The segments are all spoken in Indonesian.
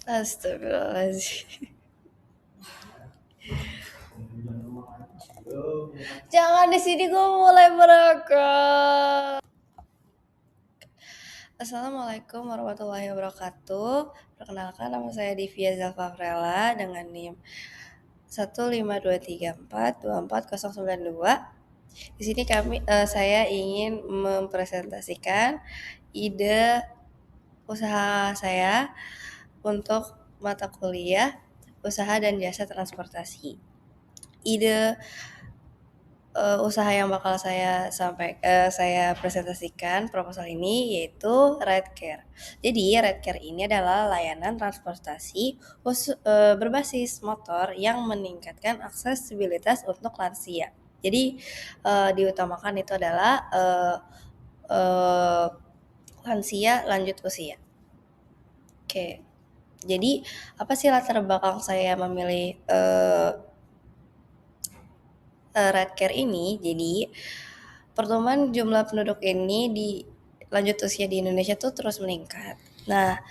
Astagfirullahaladzim. Jangan di sini gue mulai merokok. Assalamualaikum warahmatullahi wabarakatuh. Perkenalkan, nama saya Divya Zalfavrela dengan NIM 15234240092. Di sini saya ingin mempresentasikan ide usaha saya untuk mata kuliah usaha dan jasa transportasi. Ide usaha yang bakal saya presentasikan proposal ini yaitu Ridecare. Jadi Ridecare ini adalah layanan transportasi berbasis motor yang meningkatkan aksesibilitas untuk lansia. Jadi diutamakan itu adalah lansia lanjut usia. Oke. Jadi apa sih latar belakang saya memilih Ridecare ini? Jadi pertumbuhan jumlah penduduk ini di lanjut usia di Indonesia tuh terus meningkat. Nah,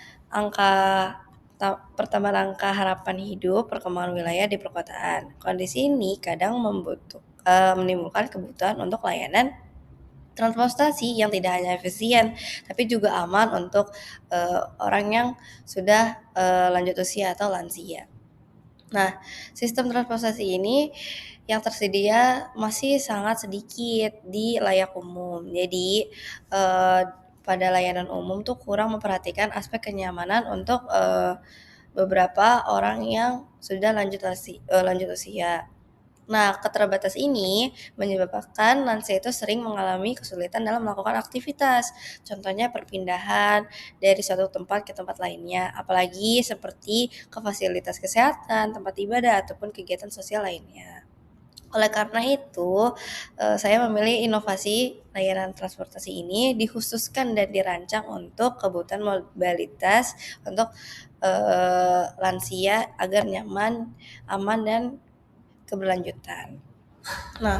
pertambahan angka harapan hidup, perkembangan wilayah di perkotaan. Kondisi ini kadang menimbulkan kebutuhan untuk layanan transportasi yang tidak hanya efisien, tapi juga aman untuk orang yang sudah lanjut usia atau lansia. Nah, sistem transportasi ini yang tersedia masih sangat sedikit di layak umum. Jadi pada layanan umum tuh kurang memperhatikan aspek kenyamanan untuk beberapa orang yang sudah lanjut usia. Nah, keterbatasan ini menyebabkan lansia itu sering mengalami kesulitan dalam melakukan aktivitas. Contohnya perpindahan dari suatu tempat ke tempat lainnya, apalagi seperti ke fasilitas kesehatan, tempat ibadah, ataupun kegiatan sosial lainnya. Oleh karena itu, saya memilih inovasi layanan transportasi ini dikhususkan dan dirancang untuk kebutuhan mobilitas untuk lansia agar nyaman, aman, dan keberlanjutan. Nah,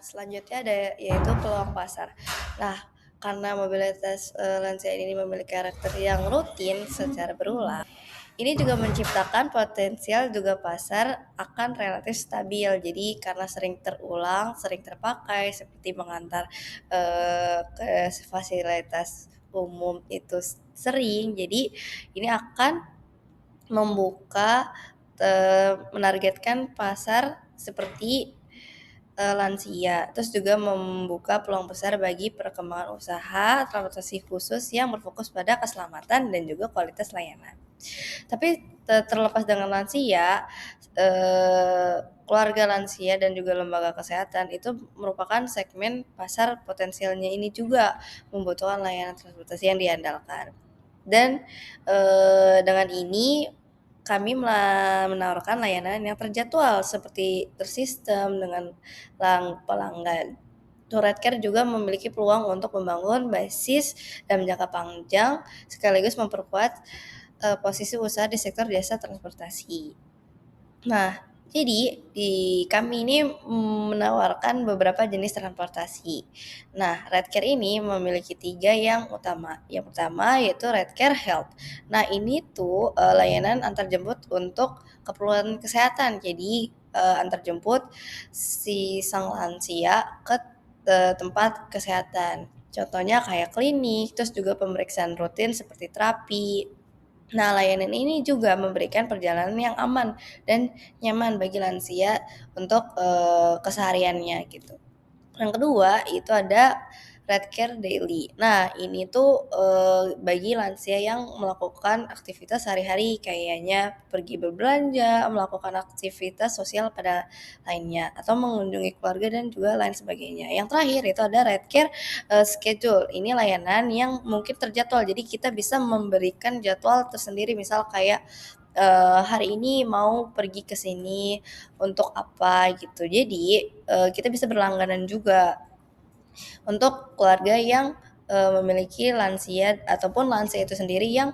selanjutnya ada yaitu peluang pasar. Nah, karena mobilitas lansia ini memiliki karakter yang rutin secara berulang, ini juga menciptakan potensial juga pasar akan relatif stabil. Jadi karena sering terulang, sering terpakai seperti mengantar ke fasilitas umum itu sering. Jadi ini akan menargetkan pasar seperti lansia, terus juga membuka peluang besar bagi perkembangan usaha transportasi khusus yang berfokus pada keselamatan dan juga kualitas layanan. Tapi terlepas dengan lansia, keluarga lansia dan juga lembaga kesehatan itu merupakan segmen pasar potensialnya ini juga membutuhkan layanan transportasi yang diandalkan. Dan dengan ini kami menawarkan layanan yang terjadwal seperti tersistem dengan pelanggan. Ridecare juga memiliki peluang untuk membangun basis dalam jangka panjang sekaligus memperkuat posisi usaha di sektor jasa transportasi. Nah, jadi kami ini menawarkan beberapa jenis transportasi. Nah, Ridecare ini memiliki 3 yang utama. Yang pertama yaitu Ridecare Health. Nah, ini tuh layanan antarjemput untuk keperluan kesehatan. Jadi antarjemput si sang lansia ke tempat kesehatan. Contohnya kayak klinik, terus juga pemeriksaan rutin seperti terapi. Nah, layanan ini juga memberikan perjalanan yang aman dan nyaman bagi lansia untuk kesehariannya gitu. Yang kedua itu ada Ridecare Daily. Nah, ini tuh bagi lansia yang melakukan aktivitas sehari-hari kayaknya pergi berbelanja, melakukan aktivitas sosial pada lainnya atau mengunjungi keluarga dan juga lain sebagainya. Yang terakhir itu ada Ridecare Schedule. Ini layanan yang mungkin terjadwal. Jadi kita bisa memberikan jadwal tersendiri, misal kayak hari ini mau pergi ke sini untuk apa gitu. Jadi kita bisa berlangganan juga untuk keluarga yang memiliki lansia ataupun lansia itu sendiri yang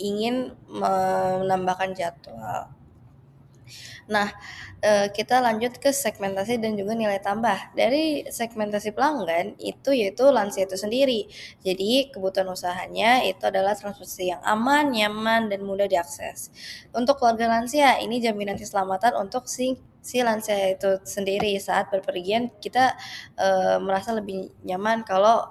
ingin menambahkan jadwal. Nah, kita lanjut ke segmentasi dan juga nilai tambah. Dari segmentasi pelanggan itu yaitu lansia itu sendiri. Jadi kebutuhan usahanya itu adalah transportasi yang aman, nyaman, dan mudah diakses. Untuk keluarga lansia, ini jaminan keselamatan untuk si lansia itu sendiri saat berpergian kita merasa lebih nyaman kalau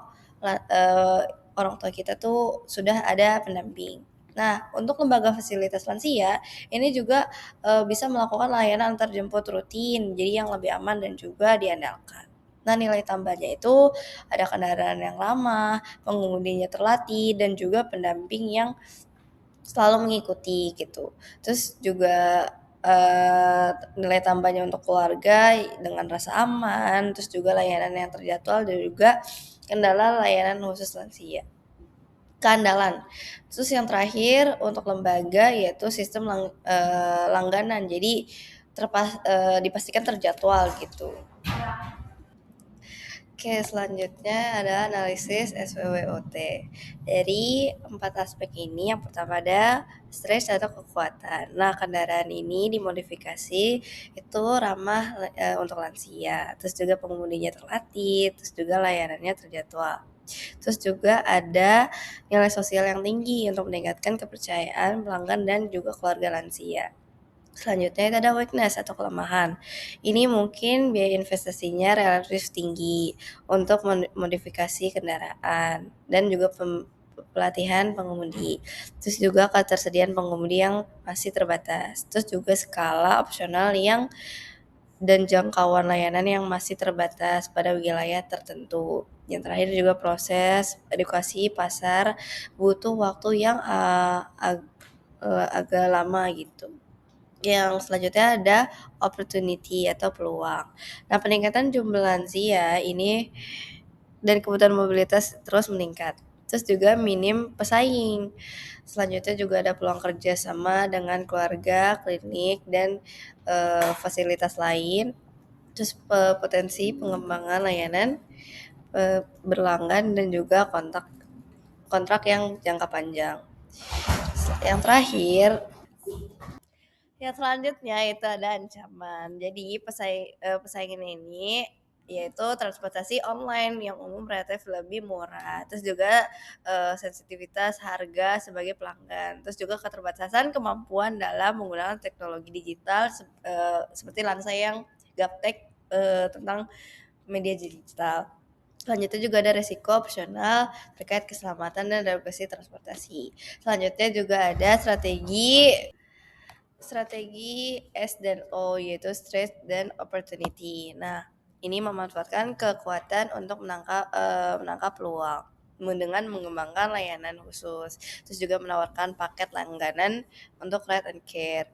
orang tua kita tuh sudah ada pendamping. Nah, untuk lembaga fasilitas lansia ini juga bisa melakukan layanan antar jemput rutin, jadi yang lebih aman dan juga diandalkan. Nah, nilai tambahnya itu ada kendaraan yang ramah, pengemudinya terlatih, dan juga pendamping yang selalu mengikuti gitu. Terus juga nilai tambahnya untuk keluarga dengan rasa aman, terus juga layanan yang terjadwal dan juga kendala layanan khusus lansia. Keandalan. Terus yang terakhir untuk lembaga yaitu sistem langganan. Jadi dipastikan terjadwal gitu. Oke, selanjutnya ada analisis SWOT. Dari 4 aspek ini, yang pertama ada stres atau kekuatan. Nah, kendaraan ini dimodifikasi itu ramah untuk lansia. Terus juga pengemudinya terlatih, terus juga layanannya terjadwal. Terus juga ada nilai sosial yang tinggi untuk meningkatkan kepercayaan pelanggan dan juga keluarga lansia. Selanjutnya itu ada weakness atau kelemahan. Ini mungkin biaya investasinya relatif tinggi untuk modifikasi kendaraan dan juga pelatihan pengemudi. Terus juga ketersediaan pengemudi yang masih terbatas. Terus juga skala opsional yang dan jangkauan layanan yang masih terbatas pada wilayah tertentu. Yang terakhir juga proses edukasi pasar butuh waktu yang agak lama gitu. Yang selanjutnya ada opportunity atau peluang. Nah, peningkatan jumlah lansia ini dan kebutuhan mobilitas terus meningkat. Terus juga minim pesaing. Selanjutnya juga ada peluang kerja sama dengan keluarga, klinik, dan fasilitas lain. Terus potensi pengembangan layanan berlanggan dan juga kontrak yang jangka panjang. Yang terakhir, yang selanjutnya itu ada ancaman. Jadi pesaingin ini yaitu transportasi online yang umum relatif lebih murah. Terus juga sensitivitas harga sebagai pelanggan. Terus juga keterbatasan kemampuan dalam menggunakan teknologi digital seperti Lansa yang gaptek tentang media digital. Selanjutnya juga ada resiko opsional terkait keselamatan dan navigasi transportasi. Selanjutnya juga ada strategi S dan O yaitu stress dan opportunity. Nah, ini memanfaatkan kekuatan untuk menangkap peluang dengan mengembangkan layanan khusus. Terus juga menawarkan paket langganan untuk ride and care.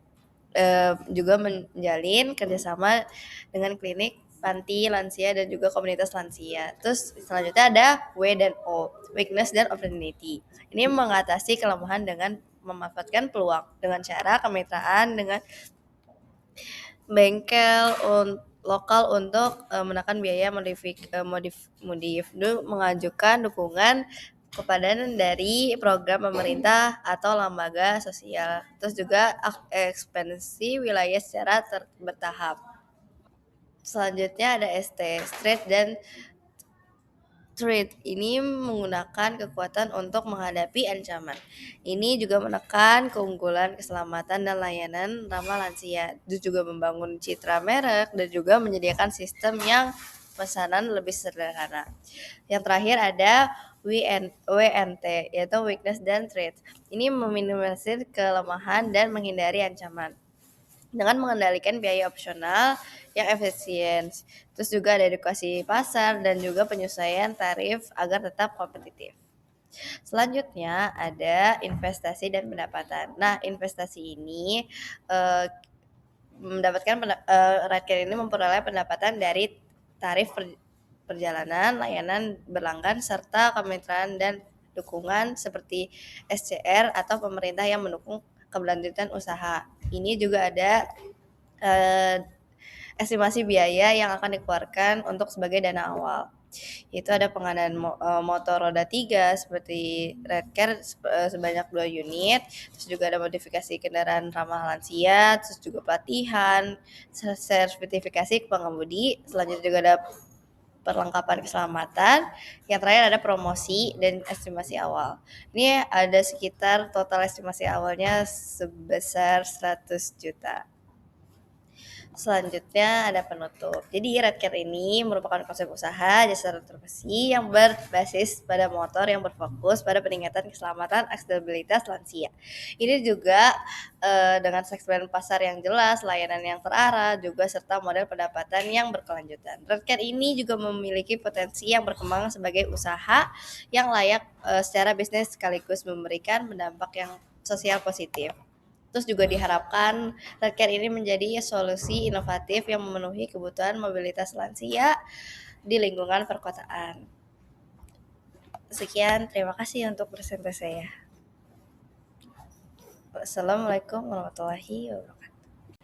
Juga menjalin kerjasama dengan klinik, panti lansia dan juga komunitas lansia. Terus selanjutnya ada W dan O, weakness dan opportunity. Ini mengatasi kelemahan dengan memanfaatkan peluang dengan cara kemitraan dengan bengkel lokal untuk menekan biaya modif mengajukan dukungan kepada dari program pemerintah atau lembaga sosial. Terus juga ekspansi wilayah secara bertahap. Selanjutnya ada ST, straight dan Trade ini menggunakan kekuatan untuk menghadapi ancaman. Ini juga menekan keunggulan keselamatan dan layanan ramah lansia. Itu juga membangun citra merek dan juga menyediakan sistem yang pesanan lebih sederhana. Yang terakhir ada WNT yaitu weakness dan threat. Ini meminimalisir kelemahan dan menghindari ancaman dengan mengendalikan biaya opsional yang efisien. Terus juga ada edukasi pasar dan juga penyesuaian tarif agar tetap kompetitif. Selanjutnya ada investasi dan pendapatan. Nah, investasi ini rakyat ini memperoleh pendapatan dari tarif perjalanan, layanan berlanggan serta kemitraan dan dukungan seperti SCR atau pemerintah yang mendukung keberlanjutan usaha. Ini juga ada estimasi biaya yang akan dikeluarkan untuk sebagai dana awal. Yaitu ada pengadaan motor roda 3 seperti Redcare sebanyak 2 unit, terus juga ada modifikasi kendaraan ramah lansia, terus juga pelatihan, sertifikasi pengemudi, selanjutnya juga ada perlengkapan keselamatan, yang terakhir ada promosi dan estimasi awal. Ini ada sekitar total estimasi awalnya sebesar 100 juta. Selanjutnya ada penutup. Jadi Redcare ini merupakan konsep usaha jasa transportasi yang berbasis pada motor yang berfokus pada peningkatan keselamatan aksesibilitas lansia. Ini juga dengan segmen pasar yang jelas, layanan yang terarah, juga serta model pendapatan yang berkelanjutan. Redcare ini juga memiliki potensi yang berkembang sebagai usaha yang layak secara bisnis sekaligus memberikan dampak yang sosial positif. Terus juga diharapkan Redcare ini menjadi solusi inovatif yang memenuhi kebutuhan mobilitas lansia di lingkungan perkotaan. Sekian, terima kasih untuk presentasi saya. Wassalamualaikum warahmatullahi wabarakatuh.